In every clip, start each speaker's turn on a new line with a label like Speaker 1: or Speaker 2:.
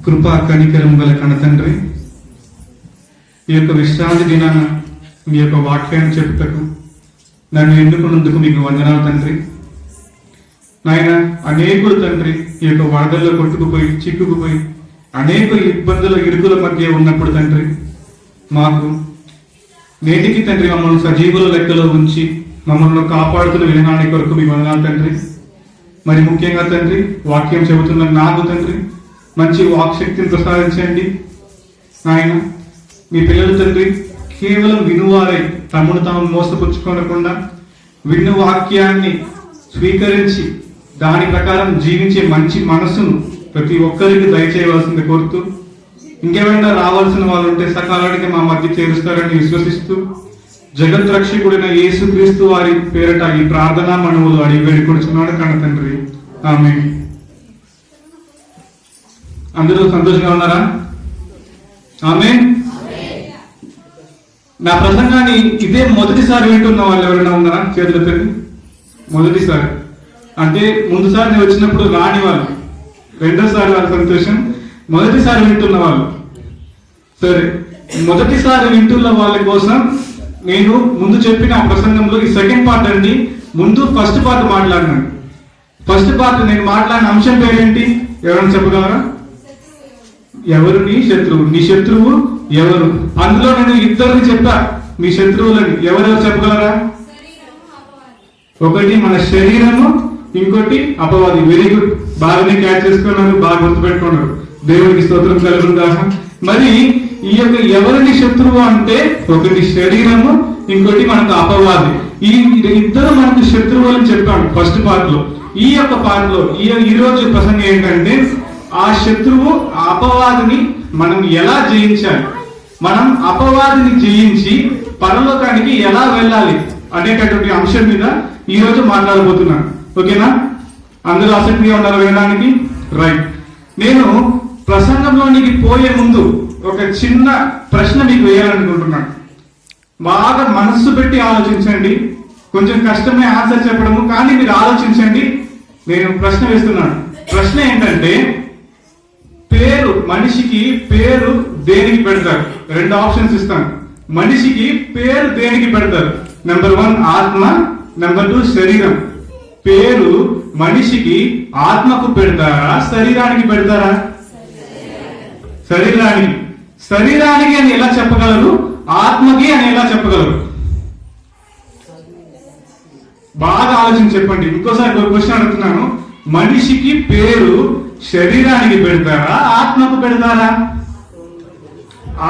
Speaker 1: కృపా కనికరం గల కణతండ్రి, ఈ యొక్క విశ్రాంతి దినాన మీ యొక్క వాక్యాన్ని చెప్పుటకు నన్ను ఎన్నుకున్నందుకు మీకు వందనాలు తండ్రి. నాయన, అనేకులు తండ్రి ఈ యొక్క వరదల్లో కొట్టుకుపోయి చిక్కుకుపోయి అనేక ఇబ్బందుల ఇరుకుల మధ్య ఉన్నప్పుడు తండ్రి, మాకు నేటికి తండ్రి మమ్మల్ని సజీవుల లెక్కలో ఉంచి మమ్మల్ని కాపాడుతున్న విధానాన్ని కొరకు మీ వందనాలు తండ్రి. మరి ముఖ్యంగా తండ్రి, వాక్యం చెబుతున్న నాకు తండ్రి మంచి వాక్శక్తిని ప్రసాదించండి. ఆయన మీ పిల్లలు తండ్రి కేవలం వినువారై తమను తాము మోసపుచ్చుకోనకుండా విన్న వాక్యాన్ని స్వీకరించి దాని ప్రకారం జీవించే మంచి మనస్సును ప్రతి ఒక్కరికి దయచేయవలసింది కోరుతూ, ఇంకేమైనా రావాల్సిన వాళ్ళు ఉంటే సకాలానికి మా మధ్య చేరుస్తారని విశ్వసిస్తూ, జగత్ రక్షకుడైన యేసుక్రీస్తు వారి పేరట ఈ ప్రార్థనా మనవులు అడిగి వేడుకొడుచున్నాడు కన్న తండ్రి, ఆమేన్. అందరూ సంతోషంగా ఉన్నారా? ఆమేన్. నా ప్రసంగాన్ని ఇదే మొదటిసారి వింటున్న వాళ్ళు ఎవరైనా ఉన్నారా? చేతులు ఎత్తండి. మొదటిసారి అంటే ముందుసారి నేను వచ్చినప్పుడు రాని వాళ్ళు, రెండోసారి వాళ్ళ సంతోషం, మొదటిసారి వింటున్న వాళ్ళు. సరే, మొదటిసారి వింటున్న వాళ్ళ కోసం నేను ముందు చెప్పిన ఆ ప్రసంగంలో ఈ సెకండ్ పార్ట్ అండి. ముందు ఫస్ట్ పార్ట్ మాట్లాడినాను. ఫస్ట్ పార్ట్ నేను మాట్లాడిన అంశం పేరేంటి? ఎవరైనా చెప్పగలరా? ఎవరు నీ శత్రువు? నీ శత్రువు ఎవరు? అందులో నేను ఇద్దరిని చెప్పా మీ శత్రువులని. ఎవరెవరు చెప్పగలరా? ఒకటి మన శరీరము, ఇంకోటి అపవాది. వెరీ గుడ్, బాగానే క్యాచ్ చేసుకున్నారు, బాగా గుర్తుపెట్టుకున్నారు. దేవుడికి స్తోత్రం కలుగుతుందా. మరి ఈ యొక్క ఎవరిని శత్రువు అంటే ఒకటి శరీరము, ఇంకోటి మనకు అపవాది. ఈ ఇద్దరు మనకు శత్రువు అని చెప్పాను ఫస్ట్ పార్ట్ లో. ఈ యొక్క పార్ట్ లో ఈ రోజు ప్రసంగం ఏంటంటే, ఆ శత్రువు ఆ అపవాదిని మనం ఎలా జయించాలి, మనం అపవాదిని జయించి పరలోకానికి ఎలా వెళ్ళాలి అనేటటువంటి అంశం మీద ఈ రోజు మాట్లాడబోతున్నాను. ఓకేనా? అందరూ ఆసక్తిగా ఉన్నారు వినడానికి? రైట్. నేను ప్రసంగంలోనికి పోయే ముందు ఒక చిన్న ప్రశ్న మీకు వేయాలనుకుంటున్నాను. బాగా మనస్సు పెట్టి ఆలోచించండి. కొంచెం కష్టమే ఆన్సర్ చెప్పడము, కానీ మీరు ఆలోచించండి. నేను ప్రశ్న వేస్తున్నాను. ప్రశ్న ఏంటంటే, పేరు, మనిషికి పేరు దేనికి పెడతారు? రెండు ఆప్షన్స్ ఇస్తాను. మనిషికి పేరు దేనికి పెడతారు? నెంబర్ 1 ఆత్మ, నెంబర్ 2 శరీరం. పేరు మనిషికి ఆత్మకు పెడతారా, శరీరానికి పెడతారా? శరీరానికి. శరీరానికి అని ఎలా చెప్పగలరు? ఆత్మకి అని ఎలా చెప్పగలరు? బాగా ఆలోచించి చెప్పండి. ఇంకోసారి ఒక క్వశ్చన్ అడుగుతున్నాను. మనిషికి పేరు శరీరానికి పెడతారా, ఆత్మకు పెడతారా?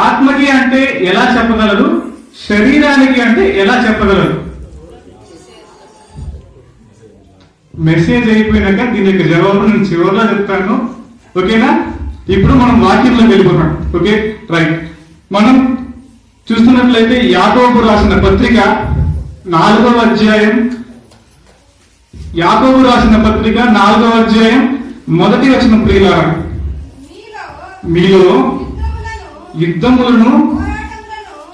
Speaker 1: ఆత్మకి అంటే ఎలా చెప్పగలరు? శరీరానికి అంటే ఎలా చెప్పగలరు? మెసేజ్ అయిపోయినాక దీని యొక్క జవాబు నేను చివరిలో చెప్తాను. ఓకేనా? ఇప్పుడు మనం వాక్యంలోకి వెళ్ళిపోతాం. Okay, right. మనం చూస్తున్నట్లయితే యాకోబు రాసిన పత్రిక 4వ అధ్యాయం, యాకోబు రాసిన పత్రిక 4వ అధ్యాయం 1వ వచనం. ప్రియులారా, మీలో యుద్ధములను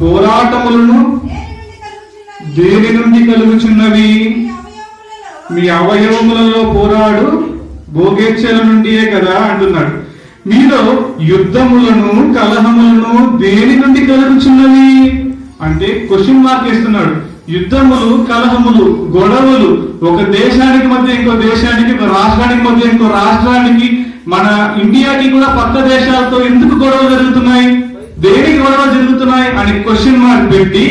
Speaker 1: పోరాటములను దేని నుండి కలుగుచున్నవి? మీ అవయవములలో పోరాడు భోగేచ్ఛల నుండియే కదా అంటున్నాడు. మీలో యుద్ధములను కలహములను దేని నుండి కలుగుచున్నవి అంటే క్వశ్చన్ మార్క్ వేస్తున్నాడు. యుద్ధములు, కలహములు, గొడవలు ఒక దేశానికి మధ్య ఇంకో దేశానికి, ఒక రాష్ట్రానికి మధ్య ఇంకో రాష్ట్రానికి, మన ఇండియాకి కూడా పక్క దేశాలతో ఎందుకు గొడవలు జరుగుతున్నాయి, దేనికి గొడవలు జరుగుతున్నాయి అని క్వశ్చన్ మార్క్ పెట్టి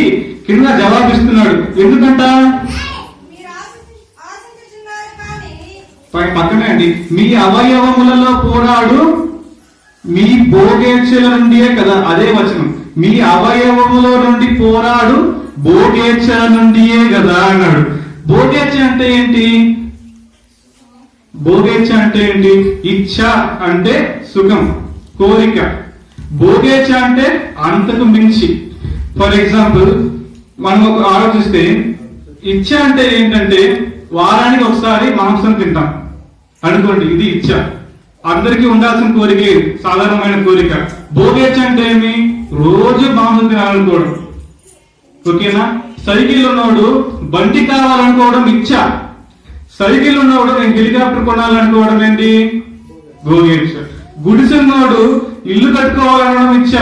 Speaker 1: కింద జవాబిస్తున్నాడు. ఎందుకంట? పక్కనే అండి, మీ అవయవములలో పోరాడు మీ భోగేచ్ఛల నుండియే కదా, అదే వచనం. మీ అవయవముల నుండి పోరాడు భోగేచ్ఛల నుండియే కదా అన్నాడు. భోగేచ్ఛ అంటే ఏంటి? భోగేచ్ఛ అంటే ఏంటి? ఇచ్ఛ అంటే సుఖం, కోరిక. భోగేచ్ఛ అంటే అంతకు మించి. ఫర్ ఎగ్జాంపుల్, మనం ఒక ఆలోచిస్తే ఇచ్ఛ అంటే ఏంటంటే వారానికి ఒకసారి మాంసం తింటాం అనుకోండి, ఇది ఇచ్ఛ. అందరికీ ఉండాల్సిన కోరిక, సాధారణమైన కోరిక. భోగేచ్ఛ అంటే ఏమి? రోజు మాంసం తినాలనుకోవడం. ఓకేనా? సైకిల్ ఉన్నవాడు బండి కావాలనుకోవడం ఇచ్ఛ. సైకిల్ ఉన్నవాడు నేను హెలికాప్టర్ కొనాలనుకోవడం ఏంటి? భోగేచ్ఛ. గుడిసెన్నోడు ఇల్లు కట్టుకోవాలనడం ఇచ్చ,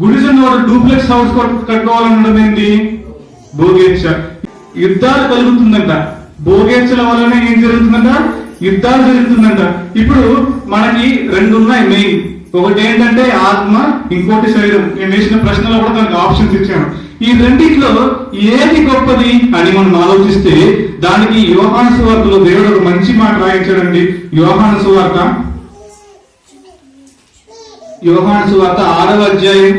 Speaker 1: గుడిసెన్నోడు డూప్లెక్స్ హౌస్ కట్టుకోవాలనడం ఏంటి? భోగేచ్ఛ. యుద్ధాలు కలుగుతుందంట, భోగేచ్ఛల వలన ఏం జరుగుతుందంట? యుద్ధాలు జరుగుతుందంట. ఇప్పుడు మనకి రెండు ఉన్నాయి మెయిన్, ఒకటి ఏంటంటే ఆత్మ, ఇంకోటి శరీరం. నేను వేసిన ప్రశ్నలో కూడా దానికి ఆప్షన్స్ ఇచ్చాను. ఈ రెండిట్లో ఏది గొప్పది అని మనం ఆలోచిస్తే దానికి యోహాను సువార్తలో దేవుడు ఒక మంచి మాట రాయించాడండి. యోహాను సువార్త 6వ అధ్యాయం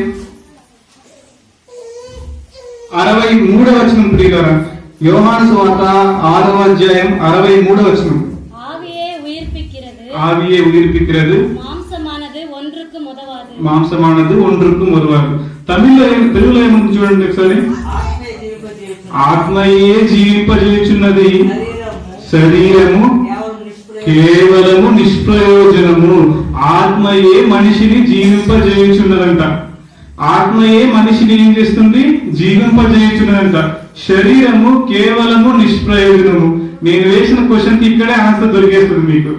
Speaker 1: 63వ వచనం. ప్రియులారా, యోహాను సువార్త 6వ అధ్యాయం 63వ వచనం. ஆவியே உயிர்ப்பிக்கிறது, మాంసమానది ఒండ్రుకు మొదవాదు. తెలుగులో ఏముంది చూడండి ఒకసారి. ఆత్మయే జీవింపజేయుచున్నది, శరీరము కేవలము నిష్ప్రయోజనము. ఆత్మయే మనిషిని జీవింపజేయుచున్నదంట. ఆత్మయే మనిషిని ఏం చేస్తుంది? జీవింపజేయుచున్నదంట. శరీరము కేవలము నిష్ప్రయోజనము. నేను వేసిన క్వశ్చన్ కి ఇక్కడే ఆన్సర్ దొరికేస్తుంది మీకు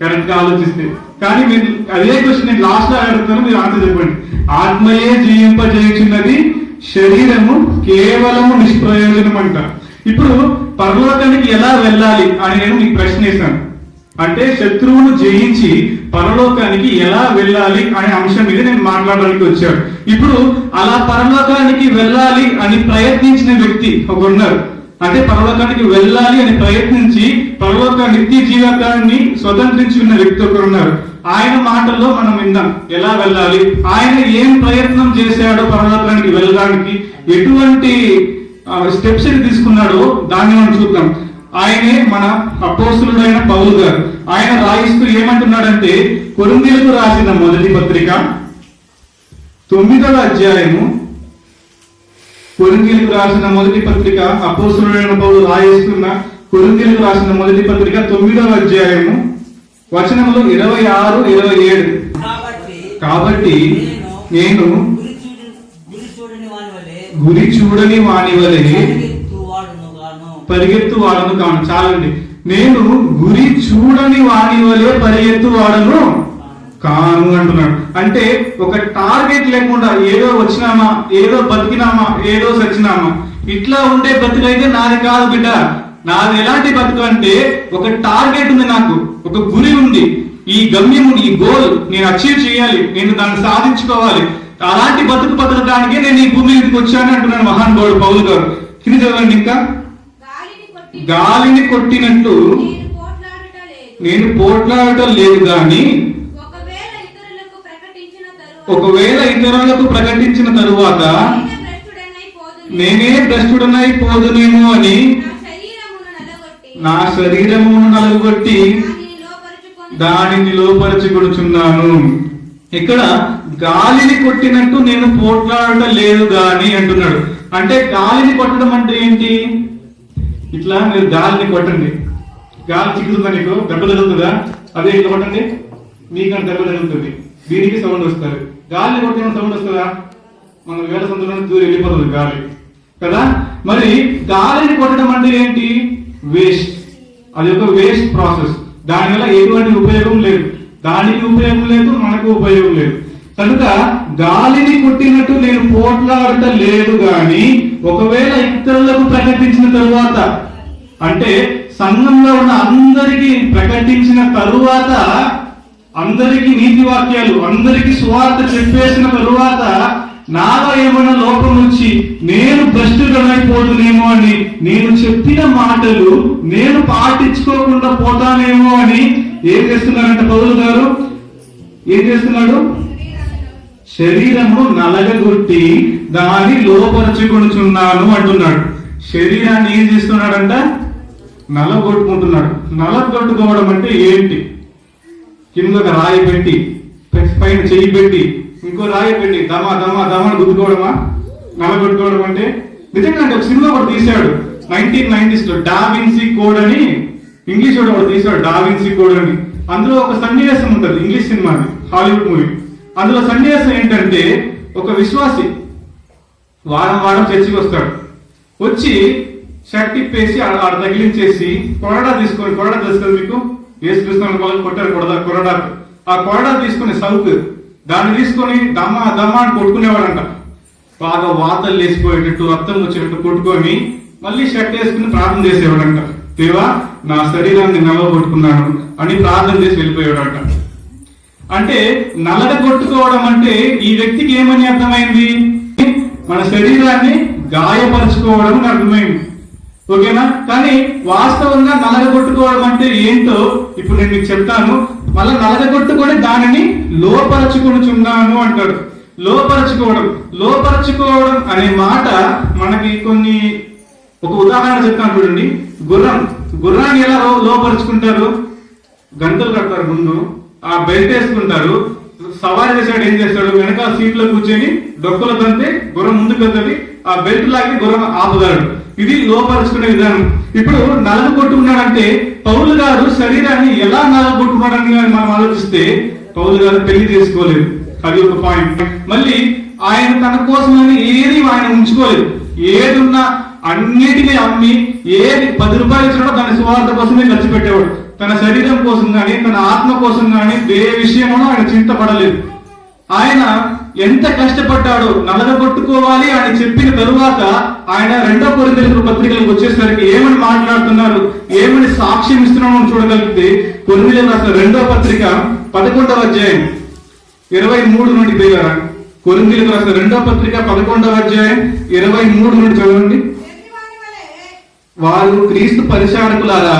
Speaker 1: కరెక్ట్ గా ఆలోచిస్తే. కానీ మీరు అదే క్వశ్చన్ నేను లాస్ట్ లో అడుగుతాను, మీరు ఆన్సర్ చెప్పండి. ఆత్మయే జీవింపజేయుచున్నది, శరీరము కేవలము నిష్ప్రయోజనం అంట. ఇప్పుడు పరలోకానికి ఎలా వెళ్ళాలి అని నేను మీకు ప్రశ్న వేశాను. అంటే శత్రువును జయించి పరలోకానికి ఎలా వెళ్ళాలి అనే అంశం మీద నేను మాట్లాడడానికి వచ్చాను. ఇప్పుడు అలా పరలోకానికి వెళ్ళాలి అని ప్రయత్నించిన వ్యక్తి ఒకరున్నారు. అంటే పరలోకానికి వెళ్ళాలి అని ప్రయత్నించి పరలోక నిత్య జీవితాన్ని స్వతంత్రించుకున్న వ్యక్తి ఒకరున్నారు. ఆయన మాటల్లో మనం విందాం ఎలా వెళ్ళాలి, ఆయన ఏం ప్రయత్నం చేశాడో పరలోకానికి వెళ్ళడానికి, ఎటువంటి స్టెప్స్ తీసుకున్నాడో దాన్ని మనం చూద్దాం. ఆయనే మన అపోస్తలుడైన పౌలు గారు. ఆయన రాయిస్తూ ఏమంటున్నాడంటే, కొరింథీయులకు రాసిన మొదటి పత్రిక 9వ అధ్యాయము, కొరింథీయులకు రాసిన మొదటి పత్రిక, అపోస్తలుడైన పౌలు రాయిస్తున్న కొరింథీయులకు రాసిన మొదటి పత్రిక 9వ అధ్యాయము వచనములు 26, 27. కాబట్టి నేను గురి చూడని వాని వలె పరిగెత్తు వాడను కాను. చాలండి. నేను గురి చూడని వాని వలె పరిగెత్తు వాడను కాను అంటున్నాడు. అంటే ఒక టార్గెట్ లేకుండా ఏదో వచ్చినామా, ఏదో బతికినామా, ఏదో సచ్చినామా, ఇట్లా ఉండే బతుకైతే నాది కాదు బిడ్డ. నాది ఎలాంటి బతుకు అంటే ఒక టార్గెట్ ఉంది, నాకు ఒక గురి ఉంది, ఈ గమ్యం ఉంది, ఈ గోల్ నేను అచీవ్ చేయాలి, నేను దాన్ని సాధించుకోవాలి. అలాంటి బతుకు బతకడానికే నేను ఈ భూమి మీదకి వచ్చాను అంటున్నాను మహానుభావుడు పౌలు గారు. కింద చదవండి. ఇంకా గాలిని కొట్టినట్లు నేను పోట్లాడటం లేదు గాని ఒకవేళ ఇతరులకు ప్రకటించిన తరువాత నేనే భ్రష్టుడనైపోదునేమో అని నా శరీరమును నలగొట్టి దానిని లోపరచుకొనుచున్నాను. ఇక్కడ గాలిని కొట్టినట్టు నేను పోట్లాడటం లేదు గాని అంటున్నాడు. అంటే గాలిని కొట్టడం అంటే ఏంటి? ఇట్లా మీరు గాలిని కొట్టండి, గాలి చిక్కుతుందా, నీకు దెబ్బ తగులుతుందా? అదే ఇట్లా కొట్టండి, మీకంటే దెబ్బ తగులుతుంది, దీనికి సౌండ్ వస్తుంది. గాలిని కొట్టిన సౌండ్ వస్తుందా? మన వేల సందులో దూరం వెళ్ళిపోతుంది గాలి కదా. మరి గాలిని కొట్టడం అంటే ఏంటి? వేస్ట్. అది ఒక వేస్ట్ ప్రాసెస్. దానివల్ల ఎటువంటి ఉపయోగం లేదు, దానికి ఉపయోగం లేదు, మనకు ఉపయోగం లేదు. కనుక గాలిని కొట్టినట్టు నేను పోట్లాడటం లేదు గాని ఒకవేళ ఇతరులకు ప్రకటించిన తరువాత, అంటే సంఘంలో ఉన్న అందరికీ ప్రకటించిన తరువాత, అందరికీ నీతి వాక్యాలు, అందరికీ సువార్త చెప్పేసిన తరువాత నాలో ఏమైనా లోపం వచ్చి నేను భ్రష్టుడనైపోతునేమో అని, నేను చెప్పిన మాటలు నేను పాటించుకోకుండా పోతానేమో అని ఏం చేస్తున్నారంటే పౌలు గారు ఏం చేస్తున్నాడు? శరీరము నలగగొట్టి దాన్ని లోపరచుకొనుచున్నాను అంటున్నాడు. శరీరాన్ని ఏం చేస్తున్నాడంట? నలగొట్టుకుంటున్నాడు. నలగొట్టుకోవడం అంటే ఏంటి? కింద ఒక రాయి పెట్టి, పైన చెయ్యి పెట్టి, ఇంకో రాయి పెట్టి దమా దమా దమా గుద్దుకోవడమా నలగొట్టుకోవడం అంటే? నిజంగా అంటే ఒక సినిమా కూడా తీశాడు 1990s లో, డావిన్సీ కోడ్ అని, ఇంగ్లీష్ కూడా తీశాడు డావిన్సీ కోడ్ అని. అందులో ఒక సన్నివేశం ఉంటుంది, ఇంగ్లీష్ సినిమా, హాలీవుడ్ మూవీ. అందులో సన్నివేశం ఏంటంటే, ఒక విశ్వాసి వారం వారం చర్చికి వస్తాడు, వచ్చి షర్ట్ ఇప్పేసి ఆడ తగిలించేసి కొరడా తీసుకొని, కొరడా తెలుస్తుంది మీకు, యేసుక్రీస్తు కొట్టారు కొరడా. ఆ కొరడా తీసుకుని సౌక్ దాన్ని తీసుకొని దమ్మ దమ్మ అని కొట్టుకునేవాడంట. బాగా వాతలు లేసిపోయేటట్టు రక్తం వచ్చేటట్టు కొట్టుకొని మళ్ళీ షర్ట్ వేసుకుని ప్రార్థన చేసేవాడంట. దేవా నా శరీరాన్ని నలగొట్టుకున్నాను అని ప్రార్థన చేసి వెళ్ళిపోయాడంట. అంటే నలగ కొట్టుకోవడం అంటే ఈ వ్యక్తికి ఏమని అర్థమైంది? మన శరీరాన్ని గాయపరచుకోవడం అని అర్థమైంది. ఓకేనా? కానీ వాస్తవంగా నలగొట్టుకోవడం అంటే ఏంటో ఇప్పుడు నేను మీకు చెప్తాను. మళ్ళీ నలగొట్టుకొని దానిని లోపరచుకొనుచున్నాను అంటాడు. లోపరచుకోవడం అనే మాట మనకి ఒక ఉదాహరణ చెప్తాను చూడండి. గుర్రాన్ని ఎలా లోపరుచుకుంటారు? గంటలు కడతారు, ముందు ఆ బెల్ట్ వేసుకుంటారు. సవారీ చేసాడు ఏం చేస్తాడు? వెనక సీట్లో కూర్చొని డొక్కలు తంతే గుర్రం ముందుకు వెళ్తుంది, ఆ బెల్ట్ లాగి గుర్రం ఆపుతాడు. ఇది లోపరుచుకునే విధానం. ఇప్పుడు నలగొట్టుకున్నాడంటే పౌలు గారు శరీరాన్ని ఎలా నలగొట్టుకున్నాడని మనం ఆలోచిస్తే పౌలు గారు పెళ్లి చేసుకోలేదు. అది ఒక పాయింట్. మళ్ళీ ఆయన తన కోసమని ఏది ఆయన ఉంచుకోలేదు. ఏదున్నా అన్నిటినీ అమ్మి ఏది 10 రూపాయలు ఇచ్చినాడో దాని సువార్త కోసమే ఖర్చు పెట్టేవాడు. తన శరీరం కోసం కానీ తన ఆత్మ కోసం కానీ ఏ విషయంలో ఆయన చింతపడలేదు. ఆయన ఎంత కష్టపడ్డాడో నలగొట్టుకోవాలి అని చెప్పిన తరువాత ఆయన 2 కొరింథీయుల పత్రికలకు వచ్చేసరికి ఏమని మాట్లాడుతున్నారు, ఏమని సాక్ష్యం ఇస్తున్నామో చూడగలిగితే కొరింథీయులకు రాసిన 2వ పత్రిక 11వ అధ్యాయం 23 నుండి పోయారా? కొరింథీయులకు రాసిన 2వ పత్రిక 11వ అధ్యాయం 23 నుండి చదవండి. వారు క్రీస్తు పరిచారకులారా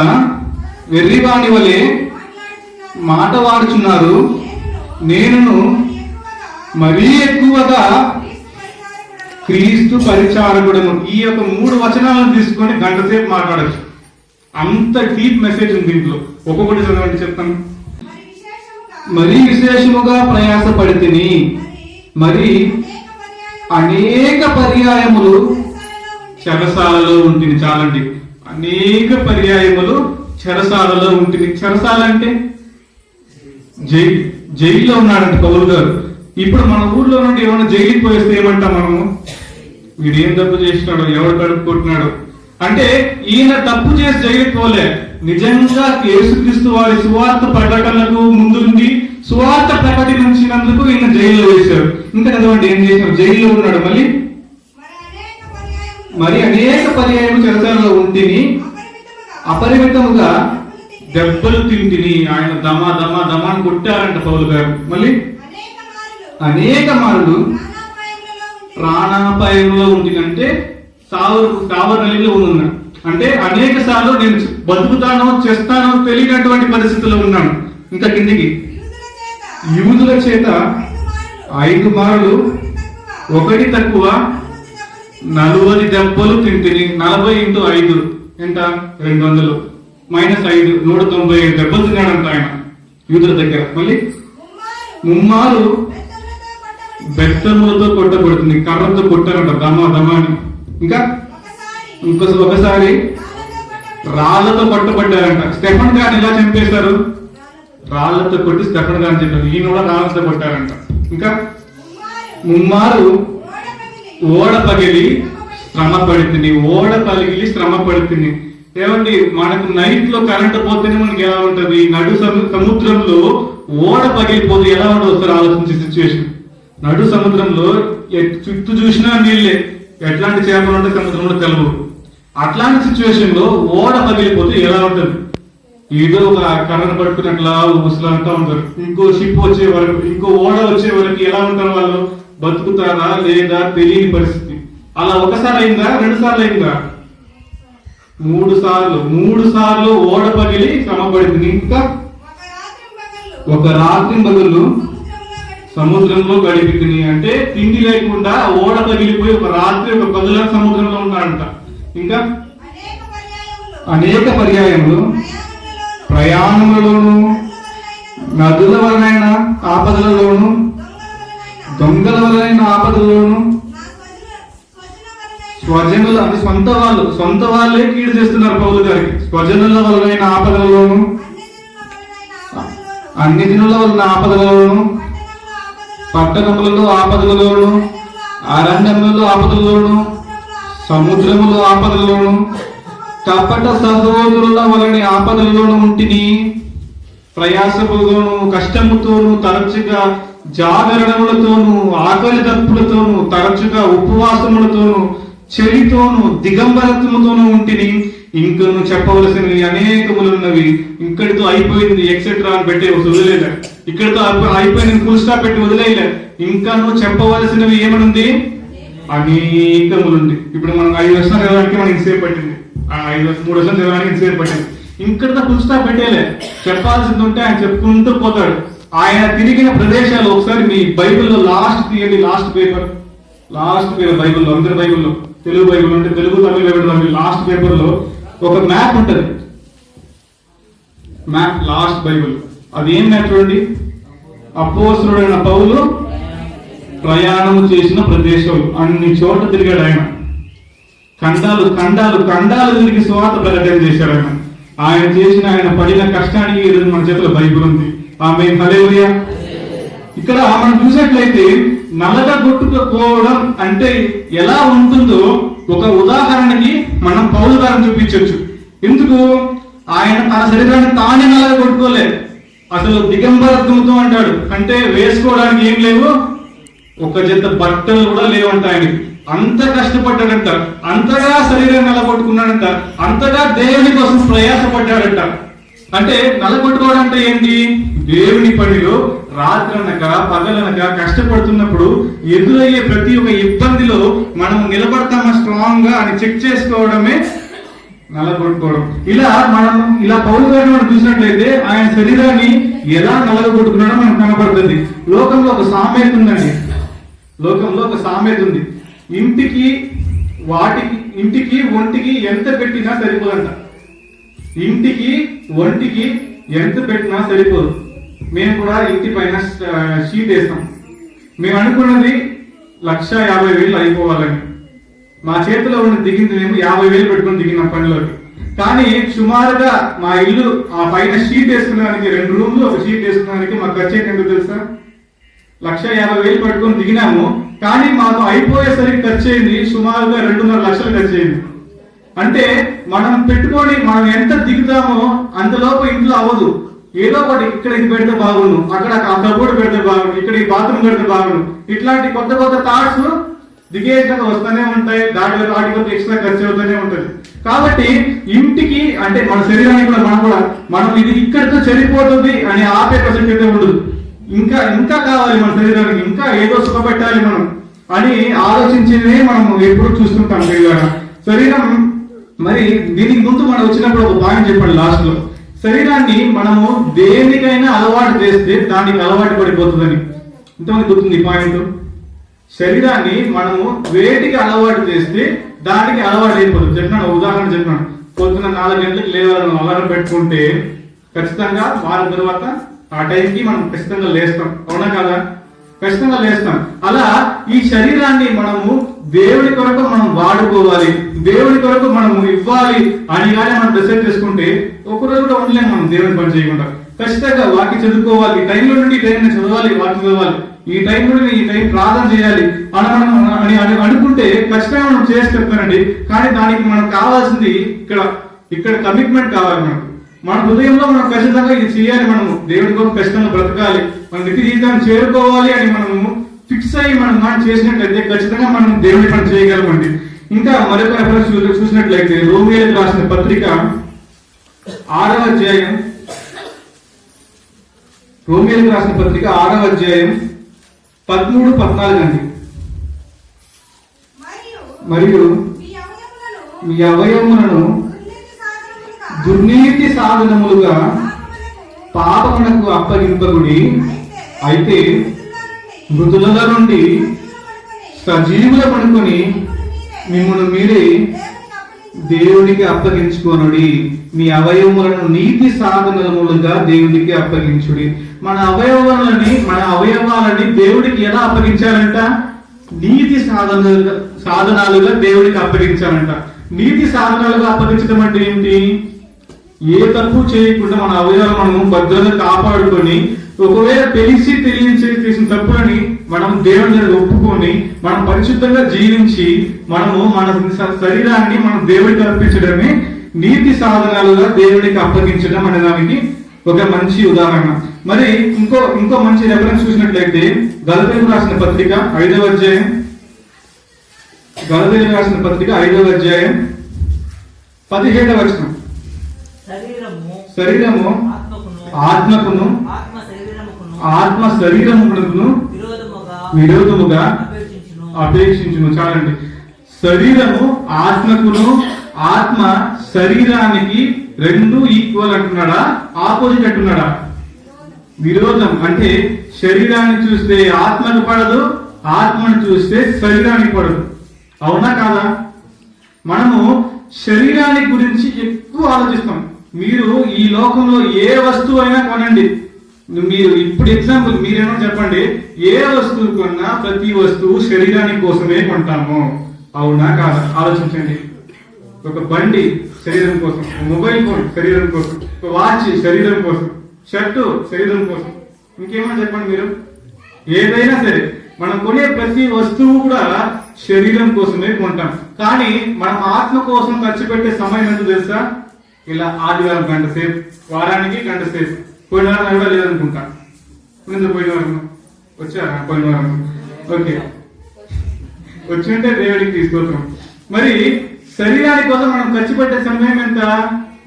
Speaker 1: వెర్రివాణి వలె మాటవాడుచున్నారు, నేనును మరీ ఎక్కువగా క్రీస్తు పరిచారకుడను. ఈ యొక్క 3 వచనాలను తీసుకొని గంట సేపు మాట్లాడచ్చు. అంత డీప్ మెసేజ్ ఉంది దీంట్లో. ఒక్కొక్కటి చదవండి చెప్తాను. మరీ విశేషముగా ప్రయాసపడితిని, మరి అనేక పర్యాయములు చెరసాలలో ఉంటుంది. చాలండి, అనేక పర్యాయములు చెరసాలలో ఉంటుంది. చెరసాల అంటే జైల్లో ఉన్నాడంట పౌలు గారు. ఇప్పుడు మన ఊర్లో నుండి ఏమైనా జైలుకి పోయేస్తే ఏమంటాం మనము? వీడు ఏం తప్పు చేసినాడు, ఎవడు కడుపు కొట్టినాడు అంటే ఈయన తప్పు చేసి జైలుకి పోలే. నిజంగా యేసుక్రీస్తు వారి సువార్త ప్రకటనలకు ముందుండి సువార్త ప్రకటించినందుకు ఈయన జైల్లో వేశారు. ఇంకా చదవండి ఏం చేసినాడు? జైల్లో ఉన్నాడు. మరి అనేక పర్యాయం చెరసాలలో ఉంటిని, అపరిమితముగా దెబ్బలు తింటిని. ఆయన దమా దమా దమాన్ని కొట్టారంట పౌలు గారు. మళ్ళీ అనేక మారులు ప్రాణాపాయంలో ఉంటుందంటే సావరలిలో ఉన్న అంటే అనేక సార్లు నేను బతుకుతానో చేస్తానో తెలియనటువంటి పరిస్థితుల్లో ఉన్నాను. ఇంకా కిందికి యూదుల చేత 5 మారులు 1 తక్కువ 40 దెబ్బలు తింటిని. 40 × 5 ఎంత? 200 - 5 195 దెబ్బలు తిన్నాడంట ఆయన యూదుల దగ్గర. మళ్ళీ 3 మారు బెత్తములతో కొట్టబడుతుంది, కర్రతో కొట్టారంట దమా దమా అని. ఇంకా ఒకసారి రాళ్లతో కొట్టబడ్డారంట. స్టెఫన్ గారిని ఎలా చంపేశారు? రాళ్లతో కొట్టి స్టెఫన్ గారిని చెప్పారు. ఈయన కూడా రాళ్లతో కొట్టారంట. ఇంకా 3 మారు ఓడ పగిలి శ్రమ పడుతుంది. ఓడ పగిలి శ్రమ పడుతుంది. ఏమండి, మనకు నైట్ లో కరెంట్ పోతేనే మనకి ఎలా ఉంటది? నడు సముద్రంలో ఓడ పగిలిపోతే ఎలా ఉండదు ఒకసారి ఆలోచించే సిచ్యువేషన్. నడు సముద్రంలో చుట్టూ చూసినా నీళ్ళే, ఎట్లాంటి చేపలు ఉంటే సముద్రంలో కలవు. అట్లాంటి సిచ్యువేషన్ లో ఓడ పగిలిపోతే ఎలా ఉంటుంది? ఏదో ఒక కర్రను పట్టుకున్నట్లా ముసలంతా ఉంటారు. ఇంకో షిప్ వచ్చే వరకు, ఇంకో ఓడ వచ్చే వరకు ఎలా ఉంటారు వాళ్ళు? బతుకుతారా లేదా తెలియని పరిస్థితి. అలా ఒకసారి అయిందా? 2 సార్లు అయిందా? 3 సార్లు. 3 సార్లు ఓడ పగిలి శ్రమ పడింది. ఇంకా ఒక రాత్రి పగళ్ళు సముద్రంలో గడిపింది. అంటే తిండి లేకుండా ఓడ పగిలిపోయి ఒక రాత్రి ఒక పగల సముద్రంలో ఉన్నాడంట. ఇంకా అనేక పర్యాయములు ప్రయాణములలోను, నదుల వలనైన ఆపదలలోను, దొంగల వలనైన ఆపదలలోను, స్వజనుల అంటే సొంత వాళ్ళే కీడు చేస్తున్నారు పౌలు గారికి. స్వజనుల వలనైన ఆపదలలోను, అన్ని దినుల వలన ఆపదలలోను, పట్టణములలో ఆపదలలోను, అరణ్యములలో ఆపదలలోను, సముద్రములో ఆపదలలోను, కపట సహోదరుల వలని ఆపదలలోను ఉంటిని. ప్రయాసముతోనూ కష్టముతోనూ తరచుగా జాగరణములతోనూ ఆకలి దప్పులతోనూ తరచుగా ఉపవాసములతోనూ చెలితోనూ దిగంబరత్వముతోనూ ఉంటిని. ఇంకను చెప్పవలసినవి అనేకములున్నవి. ఇక్కడితో అయిపోయింది ఎక్సెట్రా అని పెట్టి వదిలేలే. ఇక్కడితో అయిపోయింది ఫుల్ స్టాప్ పెట్టి వదిలేయలే. ఇంకను చెప్పవలసినవి ఏమనుంది? అనేకములుంది. ఇప్పుడు మనం 5 వర్షాలు చదవడానికి మనకి ఇంతసేపు పట్టింది. 3 వర్షాలు చదవడానికి ఇంతసేపు పట్టింది. ఇంకటితో ఫుల్ స్టాప్ పెట్టేలే. చెప్పాల్సింది ఉంటే ఆయన చెప్పుకుంటూ పోతాడు. ఆయన తిరిగిన ప్రదేశాలు ఒకసారి మీ బైబిల్లో లాస్ట్ తీయండి. లాస్ట్ పేపర్ బైబిల్లో, అందరి బైబిల్లో, తెలుగు బైబిల్ అంటే తెలుగు, తమిళ బైబిల్, లాస్ట్ పేపర్ లో ఒక మ్యాప్ ఉంటది. Map last Bible. అది ఏం మ్యాప్ చూడండి. అపోస్తలుడైన పౌలు ప్రయాణము చేసిన ప్రదేశాలు అన్ని చోట్ల తిరిగాడు ఆయన. ఖండాలు ఖండాలు ఖండాలు తిరిగి సువార్త ప్రకటన చేశాడు ఆయన. ఆయన చేసిన ఆయన పడిన కష్టానికి ఈరోజు మన చేతిలో బైబిల్ ఉంది. ఆమేన్, హల్లెలూయా. ఇక్కడ మనం చూసినట్లయితే నల్లగా కొట్టుకుపోవడం అంటే ఎలా ఉంటుందో ఒక ఉదాహరణకి మనం పౌలు గారిని చూపించవచ్చు. ఎందుకు? ఆయన తన శరీరాన్ని తానే నల్లగా కొట్టుకోలేదు. అసలు దిగంబరత్వంతో అంటాడు. అంటే వేసుకోవడానికి ఏం లేవు, ఒక జత బట్టలు కూడా లేవంట ఆయనకి. అంత కష్టపడ్డాడంట, అంతగా శరీరం నల్లగొట్టుకున్నాడంట, అంతగా దేవుని కోసం ప్రయాసపడ్డాడంట. అంటే నల్లగొట్టుకోవడం అంటే ఏంటి? దేవుని పనిలో రాత్రనక పగలనక కష్టపడుతున్నప్పుడు ఎదురయ్యే ప్రతి ఒక్క ఇబ్బందిలో మనం నిలబడతామా స్ట్రాంగ్ గా అని చెక్ చేసుకోవడమే నల్లగొట్టుకోవడం. ఇలా పౌలు గారిని మనం చూసినట్లయితే ఆయన శరీరాన్ని ఎలా నల్లగొట్టుకున్నాడో మనకు కనబడుతుంది. లోకంలో ఒక సామెత ఉందండి. ఇంటికి ఒంటికి ఎంత పెట్టినా సరిపోదంట. ఇంటికి ఒంటికి ఎంత పెట్టినా సరిపోదు. మేము కూడా ఇంటి పైన షీట్ వేస్తాం. మేము అనుకున్నది 1,50,000 అయిపోవాలని. మా చేతిలో ఉన్న దిగింది మేము 50,000 పెట్టుకుని దిగిన పనిలోకి. కానీ సుమారుగా మా ఇల్లు ఆ పైన షీట్ వేసుకున్నానికి 2 రూమ్లు ఒక షీట్ వేసుకున్నానికి మాకు ఖర్చు ఏంటో తెలుసా? 1,50,000 పెట్టుకుని దిగినాము. కానీ మాకు అయిపోయేసరికి ఖర్చు అయింది సుమారుగా 2.5 లక్షలు ఖర్చు అయింది. అంటే మనం పెట్టుకొని మనం ఎంత దిగుతామో అంతలోపు ఇంట్లో అవ్వదు. ఏదో ఒకటి ఇక్కడ ఇది పెడితే బాగుండు, అక్కడ ఆ కబోర్డ్ పెడితే బాగుండు, ఇక్కడ ఈ బాత్రూమ్ పెడితే బాగుండు, ఇట్లాంటి కొత్త కొత్త థాట్స్ దిగేసాక వస్తూనే ఉంటాయి. వాటి కొత్త ఎక్స్ట్రా ఖర్చు అవుతూనే ఉంటుంది. కాబట్టి ఇంటికి అంటే మన శరీరానికి కూడా మనం ఇది ఇక్కడితో సరిపోతుంది అని ఆపే ప్రసక్తి అయితే ఉండదు. ఇంకా కావాలి మన శరీరానికి, ఇంకా ఏదో సుఖపెట్టాలి మనం అని ఆలోచించేదే మనం ఎప్పుడు చూస్తుంటాం. శరీరం మరి దీనికి ముందు మనం వచ్చినప్పుడు ఒక పాయింట్ చెప్పండి లాస్ట్ లో. శరీరాన్ని మనము దేనికైనా అలవాటు చేస్తే దానికి అలవాటు పడిపోతుందని. ఇంతమంది గుర్తుంది ఈ పాయింట్. శరీరాన్ని మనము వేటికి అలవాటు చేస్తే దానికి అలవాటు అయిపోతుంది. చెప్పినాను, ఉదాహరణ చెప్పినాను. పొద్దున 4 గంటలకు లేవాలని అలారం పెట్టుకుంటే ఖచ్చితంగా వారం తర్వాత ఆ టైంకి మనం ఖచ్చితంగా లేస్తాం. అవునా కదా? ఖచ్చితంగా లేస్తాం. అలా ఈ శరీరాన్ని మనము దేవుడి కొరకు మనం వాడుకోవాలి, దేవుడి కొరకు మనము ఇవ్వాలి అని కానీ మనం డిసైడ్ చేసుకుంటే ఒకరోజు కూడా ఉండలేము మనం దేవుని పని చేయకుండా. ఖచ్చితంగా వాక్యం చదువుకోవాలి, ఈ టైంలో నుండి ఈ టైం చదవాలి, వాక్యం చదవాలి, ఈ టైం నుండి ఈ టైం ప్రార్థన చేయాలి అని అనుకుంటే ఖచ్చితంగా మనం చేసి చెప్తానండి. కానీ దానికి మనకు కావాల్సింది ఇక్కడ కమిట్మెంట్ కావాలి. మన హృదయంలో మనం ఖచ్చితంగా ఇది చేయాలి, మనము దేవుడి కోసం ఖచ్చితంగా బ్రతకాలి, మన నిత్య జీవితాన్ని చేరుకోవాలి అని మనము ఫిక్స్ అయ్యి మనం చేసినట్లయితే ఖచ్చితంగా మనం దేవుడి పని చేయగలమండి. ఇంకా మరొక రెఫరెన్స్ చూసినట్లయితే రోమియోలకు రాసిన పత్రిక 6వ అధ్యాయం 13-14 అండి. మరియు మీ అవయవములను దుర్నీతి సాధనములుగా పాపమునకు అప్పగింపకుడి. అయితే మృతుల నుండి సజీవుల పడుకొని మిమ్మల్ని మీరే దేవునికి అప్పగించుకోనుడి. మీ అవయవములను నీతి సాధనములుగా దేవునికి అప్పగించుడి. మన అవయవాలని దేవుడికి ఎలా అప్పగించాలంట? నీతి సాధనాలుగా దేవుడికి అప్పగించాలంట. నీతి సాధనాలుగా అప్పగించడం అంటే ఏంటి? ఏ తప్పు చేయకుండా మన అవయవాలను మనము భద్రంగా కాపాడుకొని, ఒకవేళ తెలియని చేసిన తప్పులని మనం దేవుని దగ్గర ఒప్పుకొని మనం పరిశుద్ధంగా జీవించి మనము మన శరీరాన్ని మనం దేవుడికి అర్పించడమే నీతి సాధనాలుగా దేవుడికి అప్పగించడం అనే దానికి ఒక మంచి ఉదాహరణ. మరి ఇంకో మంచి రెఫరెన్స్ చూసినట్లయితే గలతీయులకు రాసిన పత్రిక 5వ అధ్యాయం, గలతీయులకు రాసిన పత్రిక 5వ అధ్యాయం 17వ వచనం. శరీరము ఆత్మకును ఆత్మ శరీరమునకును విరోధముగా అపేక్షించును. చాలండి. శరీరము ఆత్మకును ఆత్మ శరీరానికి రెండు ఈక్వల్ అంటున్నాడా, ఆపోజిట్ అంటున్నాడా? విరోధం. అంటే శరీరాన్ని చూస్తే ఆత్మకు పడదు, ఆత్మను చూస్తే శరీరానికి పడదు. అవునా కాదా? మనము శరీరాన్ని గురించి ఎక్కువ ఆలోచిస్తాం. మీరు ఈ లోకంలో ఏ వస్తువు అయినా కొనండి, మీరు ఇప్పుడు ఎగ్జాంపుల్ మీరేమో చెప్పండి, ఏ వస్తువు కొన్నా ప్రతి వస్తువు శరీరానికి కోసమే కొంటాము. అవునా కాదా? ఆలోచించండి. ఒక బండి శరీరం కోసం, మొబైల్ ఫోన్ శరీరం కోసం, ఒక వాచ్ శరీరం కోసం, షర్టు శరీరం కోసం, ఇంకేమన్నా చెప్పండి మీరు. ఏదైనా సరే మనం కొనే ప్రతి వస్తువు కూడా శరీరం కోసమే కొంటాం. కానీ మనం ఆత్మ కోసం ఖర్చు పెట్టే సమయం ఎంత తెలుసా? ఇలా ఆదివారం గంట సేపు, వారానికి గంట సేపు. పోయిన వారం కూడా లేదనుకుంటా. పోయిన వారం వచ్చారా? పోయిన వారం ఓకే, వచ్చింటే దేవుడికి తీసుకొస్తాం. మరి శరీరాని కోసం మనం ఖర్చు పెట్టే సమయం ఎంత?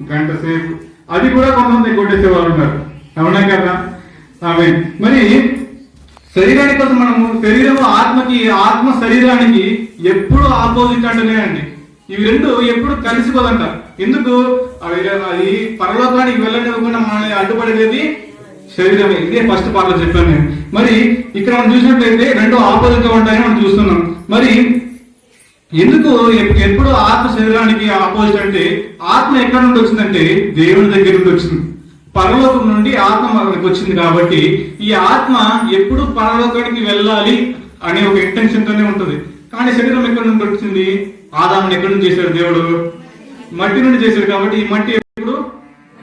Speaker 1: గంట సేపు. అది కూడా కొంతమంది కొట్టేసే వాళ్ళు ఉన్నారు. అవునా కదా? ఆమె మరి శరీరాని కోసం మనము, శరీరము ఆత్మకి, ఆత్మ శరీరానికి ఎప్పుడు ఆపోజిట్ అంటేనే అండి. ఇవి రెండు ఎప్పుడు కలిసిపోదంట. ఎందుకు? అది పరలోకానికి వెళ్ళనివ్వకుండా మనల్ని అడ్డుపడేది శరీరమే. ఇదే ఫస్ట్ పార్ట్లో చెప్పాను నేను. మరి ఇక్కడ మనం చూసినట్లయితే రెండు ఆపోజిట్ గా ఉంటాయని మనం చూస్తున్నాం. మరి ఎందుకు ఎప్పుడు ఆత్మ శరీరానికి ఆపోజిట్ అంటే, ఆత్మ ఎక్కడి నుండి వచ్చిందంటే దేవుని దగ్గర నుండి వచ్చింది. పరలోకం నుండి ఆత్మ మనకు వచ్చింది. కాబట్టి ఈ ఆత్మ ఎప్పుడు పరలోకానికి వెళ్ళాలి అనే ఒక ఇంటెన్షన్ తోనే ఉంటుంది. కానీ శరీరం ఎక్కడి నుండి వచ్చింది? ఆదాముని ఎక్కడి నుంచి చేశాడు దేవుడు? మట్టి నుండి చేశాడు. కాబట్టి ఈ మట్టి ఎప్పుడు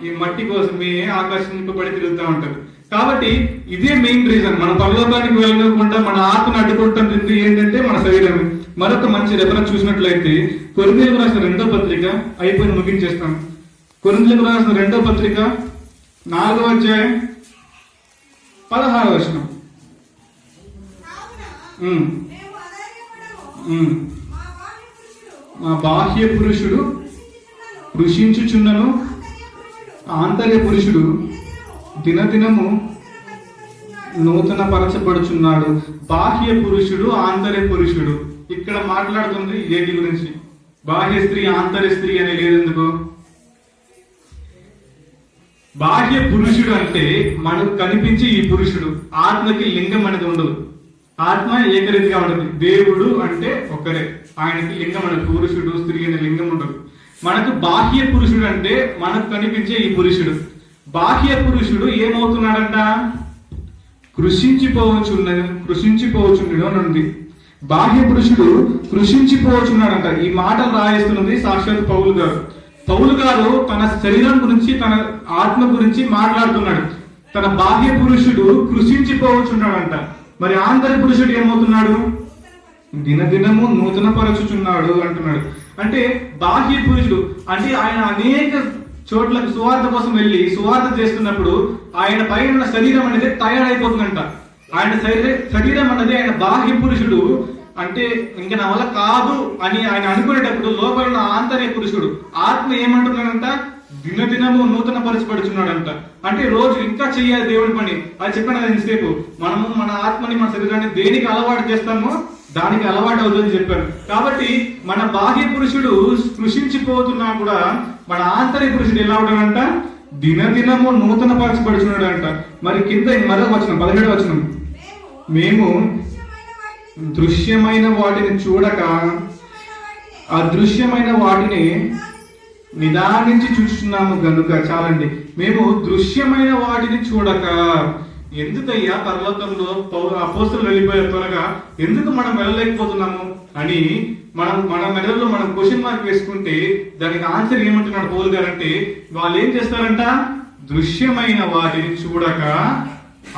Speaker 1: ఈ మట్టి కోసమే ఆకర్షింపబడి తిరుగుతూ ఉంటది. కాబట్టి ఇదే మెయిన్ రీజన్ మన పరలోకానికి వెళ్ళకుండా మన ఆత్మను అడ్డుకుంటుంది ఏంటంటే మన శరీరం. మరొక మంచి రెఫరెన్స్ చూసినట్లయితే కొరింథీయులకు రాసిన 2వ పత్రిక, అయిపోయి ముగించేస్తాం. కొరింథీయులకు రాసిన 2వ పత్రిక 4వ అధ్యాయం 16వ వచనం. మా బాహ్య పురుషుడు కృషించుచున్నను, ఆంతర్య పురుషుడు దినదినము నూతన పరచబడుచున్నాడు. బాహ్య పురుషుడు, ఆంతర్య పురుషుడు. ఇక్కడ మాట్లాడుతుంది ఏటి గురించి? బాహ్య స్త్రీ, ఆంతర్య స్త్రీ అనే లేదు. ఎందుకు? బాహ్య పురుషుడు అంటే మనకు కనిపించే ఈ పురుషుడు. ఆత్మకి లింగం అనేది ఉండదు. ఆత్మ ఏకరీతిగా ఉండదు. దేవుడు అంటే ఒకరే, ఆయనకి లింగం ఉండదు. పురుషుడు, స్త్రీ అనే లింగం ఉండదు. మనకు బాహ్య పురుషుడు అంటే మనకు కనిపించే ఈ పురుషుడు. బాహ్య పురుషుడు ఏమవుతున్నాడంట? కృషించిపోవచ్చుండడు అని ఉంది. బాహ్య పురుషుడు కృషించిపోవచ్చున్నాడంట. ఈ మాటలు రాయిస్తున్నది సాక్షాత్ పౌలు గారు. పౌలు గారు తన శరీరం గురించి, తన ఆత్మ గురించి మాట్లాడుతున్నాడు. తన బాహ్య పురుషుడు కృషించిపోవచ్చున్నాడంట. మరి ఆంతర్య పురుషుడు ఏమవుతున్నాడు? దినదినము నూతన పరచుచున్నాడు అంటున్నాడు. అంటే బాహ్య పురుషుడు అంటే ఆయన అనేక చోట్లకు సువార్త కోసం వెళ్ళి సువార్త చేస్తున్నప్పుడు ఆయన పైన ఉన్న శరీరం అనేది తయారైపోతుందంట. ఆయన శరీరం అనేది ఆయన బాహ్య పురుషుడు అంటే ఇంకా నా వల్ల కాదు అని ఆయన అనుకునేటప్పుడు లోపల ఉన్న ఆంతర్య పురుషుడు ఆత్మ ఏమంటున్నాడంట? దినదినము నూతన పరచబడుచున్నాడంట. అంటే రోజు ఇంకా చెయ్యాలి దేవుడి పని. అది చెప్పాను ఇంతసేపు. మనము మన ఆత్మని, మన శరీరాన్ని దేనికి అలవాటు చేస్తామో దానికి అలవాటు అవుతుందని చెప్పారు. కాబట్టి మన బాహ్య పురుషుడు కృషించిపోతున్నా కూడా మన ఆంతర్య పురుషుడు ఎలా ఉంటాడంట? దినదినము నూతన పరచబడుచున్నాడు అంట. మరి కింద మరొక వచనం, 17వ వచనం, మేము దృశ్యమైన వాటిని చూడక అదృశ్యమైన వాటిని నిదానించి చూస్తున్నాము గనుక. చాలండి. మేము దృశ్యమైన వాటిని చూడక. ఎందుకయ్యా పరలోకంలో అపోస్తులు వెళ్ళిపోయారు త్వరగా, ఎందుకు మనం వెళ్ళలేకపోతున్నాము అని మన మెదడులో మనం క్వశ్చన్ మార్క్ వేసుకుంటే దానికి ఆన్సర్ ఏమంటున్నాడు పౌలు గారు అంటే, వాళ్ళు ఏం చేస్తారంట? దృశ్యమైన వాటిని చూడక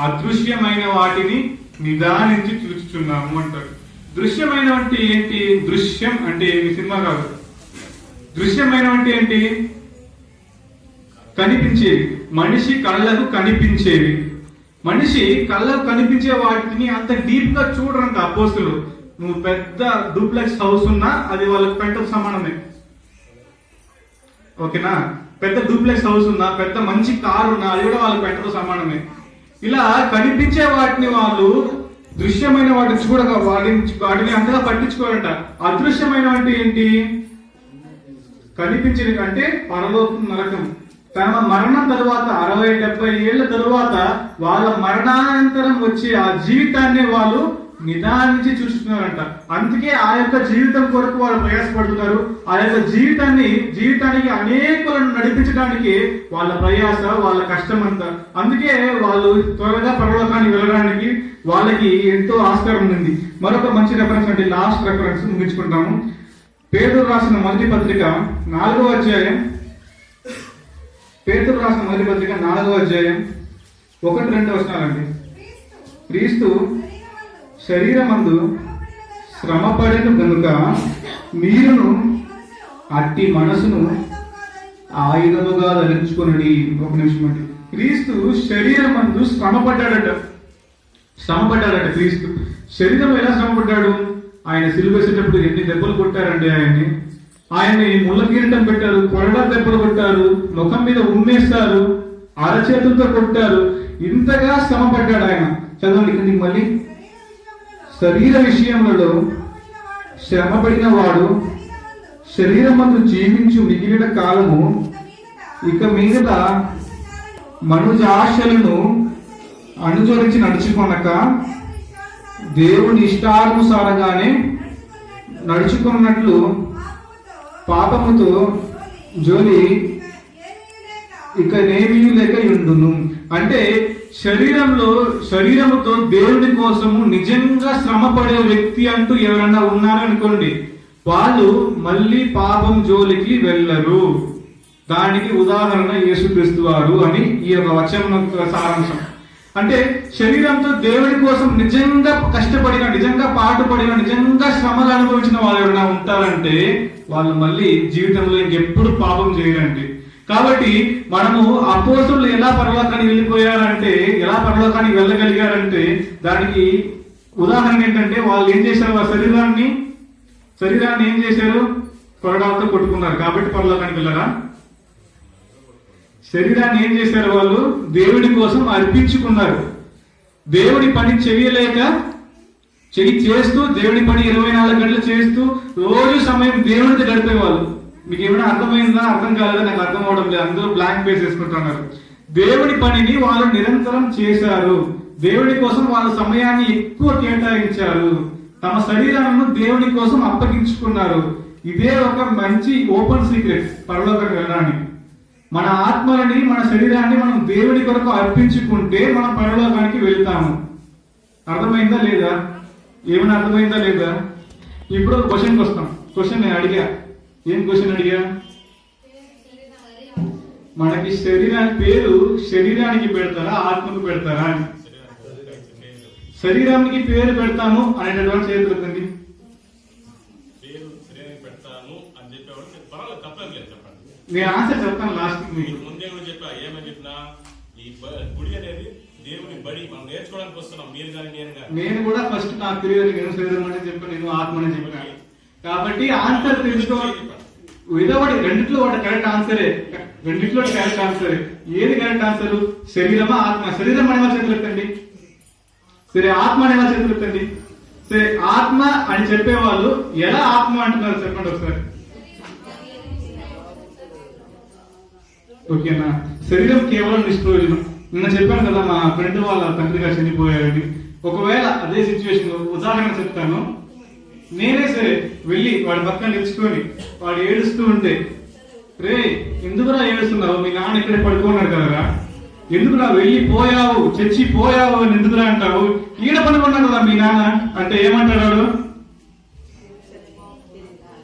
Speaker 1: అదృశ్యమైన వాటిని నిదానించి చూస్తున్నాము అంటారు. దృశ్యమైన అంటే ఏంటి? దృశ్యం అంటే సినిమా కాదు. దృశ్యమైన అంటే ఏంటి? కనిపించేది. మనిషి కళ్ళకు కనిపించేవి. మనిషి కళ్ళకు కనిపించే వాటిని అంత డీప్ గా చూడరంట అపోస్తులు. నువ్వు పెద్ద డూప్లెక్స్ హౌస్ ఉన్నా అది వాళ్ళకి పెంటకు సమానమే. ఓకేనా? పెద్ద డూప్లెక్స్ హౌస్ ఉన్నా, పెద్ద మంచి కారు ఉన్నా, అది కూడా వాళ్ళకి పెంటతో సమానమే. ఇలా కనిపించే వాటిని వాళ్ళు దృశ్యమైన వాటిని చూడగా వాటిని అంతగా పట్టించుకోరంట. అదృశ్యమైన అంటే ఏంటి? కనిపించేది అంటే పరలోకం, నరకం. తన మరణం తరువాత 60-70 ఏళ్ల తరువాత వాళ్ళ మరణానంతరం వచ్చే ఆ జీవితాన్ని వాళ్ళు నిదానించి చూస్తున్నారంట. అందుకే ఆ యొక్క జీవితం కొరకు వాళ్ళు ప్రయాసపడుతున్నారు. ఆ యొక్క జీవితానికి అనేకులను నడిపించడానికి వాళ్ళ ప్రయాస, వాళ్ళ కష్టం అంతా. అందుకే వాళ్ళు త్వరగా పరలోకానికి వెళ్ళడానికి వాళ్ళకి ఎంతో ఆస్కారం ఉంది. మరొక మంచి రెఫరెన్స్ అంటే లాస్ట్ రెఫరెన్స్ ముగించుకుంటాము. పేతురు రాసిన మొదటి పత్రిక 4వ అధ్యాయం. పేతురు రాసిన మొదటి పత్రిక 4వ అధ్యాయం 1-2 వచనాలండి. క్రీస్తు శరీరమందు శ్రమపడెను గనుక మీరును అట్టి మనసును ఆయుధముగా ధరించుకొనుడి. ఇంకొక నిమిషం అండి. క్రీస్తు శరీరమందు శ్రమపడ్డాడట. క్రీస్తు శరీరం ఎలా శ్రమపడ్డాడు? ఆయన సిలువ వేసేటప్పుడు ఎన్ని దెబ్బలు కొట్టారండి ఆయన్ని ముళ్ళ కిరీటం పెట్టారు, కొరడా దెబ్బలు కొట్టారు, ముఖం మీద ఉమ్మేస్తారు, అరచేతులతో కొట్టారు. ఇంతగా శ్రమపడ్డాడు ఆయన. చదవండి కిందికి మళ్ళీ. శరీర విషయములలో శ్రమపడిన వాడు శరీరమందు జీవించు మిగిలిన కాలము ఇక మీద మనుజాశలను అనుసరించి నడుచుకొనక దేవుని ఇష్టానుసారంగానే నడుచుకున్నట్లు పాపముతో జోలి ఇక నేమీ లేక ఉండును. అంటే శరీరముతో దేవుని కోసము నిజంగా శ్రమపడే వ్యక్తి అంటూ ఎవరన్నా ఉన్నారనుకోండి, వాళ్ళు మళ్ళీ పాపం జోలికి వెళ్ళరు. దానికి ఉదాహరణ యేసుక్రీస్తు వారు అని ఈ యొక్క వచనం సారాంశం. అంటే శరీరంతో దేవుడి కోసం నిజంగా కష్టపడిన, నిజంగా పాటుపడిన, నిజంగా శ్రమలు అనుభవించిన వాళ్ళు ఎవరైనా ఉంటారంటే వాళ్ళు మళ్ళీ జీవితంలో ఇంకెప్పుడు పాపం చేయరండి. కాబట్టి మనము అపోస్తులు ఎలా పరలోకానికి వెళ్ళిపోయారంటే, ఎలా పరలోకానికి వెళ్ళగలిగారంటే దానికి ఉదాహరణ ఏంటంటే వాళ్ళు ఏం చేశారు? ఆ శరీరాన్ని ఏం చేశారు? కొరడాలతో కొట్టుకున్నారు. కాబట్టి పరలోకానికి వెళ్ళరా? శరీరాన్ని ఏం చేశారు? వాళ్ళు దేవుడి కోసం అర్పించుకున్నారు. దేవుడి పని చేస్తూ దేవుడి పని 24 గంటలు చేస్తూ రోజు సమయం దేవుడితో గడిపేవాళ్ళు. మీకు ఏమైనా అర్థమైందా? అర్థం కాలేదా? నాకు అర్థం అవడం లేదు. అందరూ బ్లాంక్ ఫేస్ వేసుకుంటున్నారు. దేవుడి పనిని వాళ్ళు నిరంతరం చేశారు. దేవుడి కోసం వాళ్ళ సమయాన్ని ఎక్కువ కేటాయించారు. తమ శరీరాలను దేవుడి కోసం అప్పగించుకున్నారు. ఇదే ఒక మంచి ఓపెన్ సీక్రెట్ పరలోకానికి వెళ్ళడానికి. మన ఆత్మలని, మన శరీరాన్ని మనం దేవుడి కొరకు అర్పించుకుంటే మనం పరలోకానికి వెళ్తాము. అర్థమైందా లేదా? ఏమైనా అర్థమైందా లేదా? ఇప్పుడు క్వశ్చన్కి వస్తాం. క్వశ్చన్ నేను అడిగా. ఏం క్వశ్చన్ అడిగా? మనకి పేరు శరీరానికి పెడతారా, ఆత్మకు పెడతారా అని. శరీరానికి పేరు పెడతాము అనేటటువంటి చేతులుంది. నేను ఆన్సర్ చెప్తాను లాస్ట్. నేను కూడా ఫస్ట్ నాకు తెలియదు. నేను శరీరం అని చెప్పాను, నేను ఆత్మ అని చెప్పాను. కాబట్టి ఆన్సర్ తెలుసుకోవాలి. ఏదో ఒకటి, రెండిట్లో ఒకటి కరెక్ట్ ఆన్సరే. ఏది కరెక్ట్ ఆన్సర్? శరీరమా, ఆత్మ? శరీరం అనేవా చేతులు ఎత్తండి. సరే, ఆత్మ అనేవా చేతులు ఎత్తండి. సరే, ఆత్మ అని చెప్పేవాళ్ళు ఎలా ఆత్మ అంటున్నారు చెప్పండి ఒకసారి. ఓకేనా? శరీరం కేవలం నిష్ప్రయోజనం. నిన్న చెప్పాను కదా, మా ఫ్రెండ్ వాళ్ళ తండ్రి గారు చనిపోయారని. ఒకవేళ అదే సిచ్యువేషన్ ఉదాహరణ చెప్తాను. నేనే సరే వెళ్ళి వాడి పక్కన నిలుచుకొని వాడు ఏడుస్తూ ఉంటే, రే ఎందుకురా ఏడుస్తున్నావు? మీ నాన్న ఇక్కడే పడుకున్నాడు కదరా, ఎందుకురా వెళ్ళిపోయావు, చచ్చిపోయావు అని ఎందుకురా అంటావు? ఈడ పడుకున్నాడు కదా మీ నాన్న అంటే ఏమంటాడు?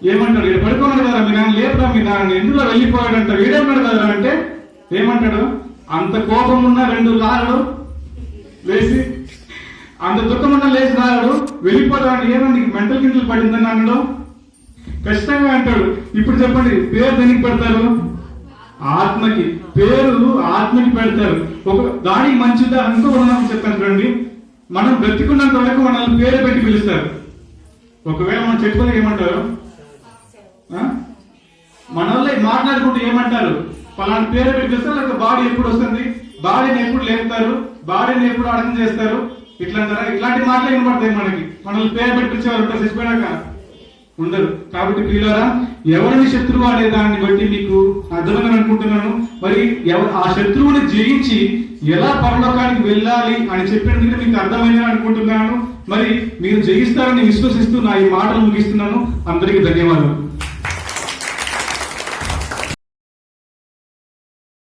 Speaker 1: ఈడ పడుకున్నాడు కదా మీ నాన్న, లేపురా మీ నాన్న, ఎందుకురా వెళ్ళిపోయాడు అంటావు? ఈడేమన్నాడు కదరా అంటే ఏమంటాడు? అంత కోపం ఉన్న 2 లాగడు లేచి, అంత దుఃఖం ఉన్న లేచి రాగడు, వెళ్ళిపోతాడు. ఏమో నీకు మెంటల్ గింటలు పడిందని అన్నాడు, ఖచ్చితంగా అంటాడు. ఇప్పుడు చెప్పండి, పేరు దేనికి పెడతారు? ఆత్మకి. పేరు ఆత్మకి పెడతారు. ఒక దానికి మంచి ఉదాహరణ ఇంకో ఉదాహరణ చెప్తాను చూడండి. మనం బ్రతికున్నంత వరకు మనల్ని పేరు పెట్టి పిలుస్తారు. ఒకవేళ మనం చెట్టుకొని ఏమంటారు? మన వాళ్ళే మాట్లాడుకుంటూ ఏమంటారు? పలానా పేరు పెట్టి పిలుస్తారు. లేకపోతే బాడీ ఎప్పుడు వస్తుంది, బాడీని ఎప్పుడు లేపుతారు, బాడీని ఎప్పుడు అడగం చేస్తారు, ఇట్లా అంటారా? ఇట్లాంటి మాటలు వినపడతాయి మనకి. మనల్ని పేరు పెట్టి పిలిచేవారు ఉంటారు చచ్చిపోయాక ఉండరు. కాబట్టి ప్రియులారా, ఎవరిని శత్రువు అనే దాన్ని బట్టి మీకు అర్థమని అనుకుంటున్నాను. మరి ఆ శత్రువుని జయించి ఎలా పరలోకానికి వెళ్ళాలి అని చెప్పినందుకు మీకు అర్థమైందని అనుకుంటున్నాను. మరి మీరు జయిస్తారని విశ్వసిస్తూ నా ఈ మాటలు ముగిస్తున్నాను. అందరికీ ధన్యవాదాలు.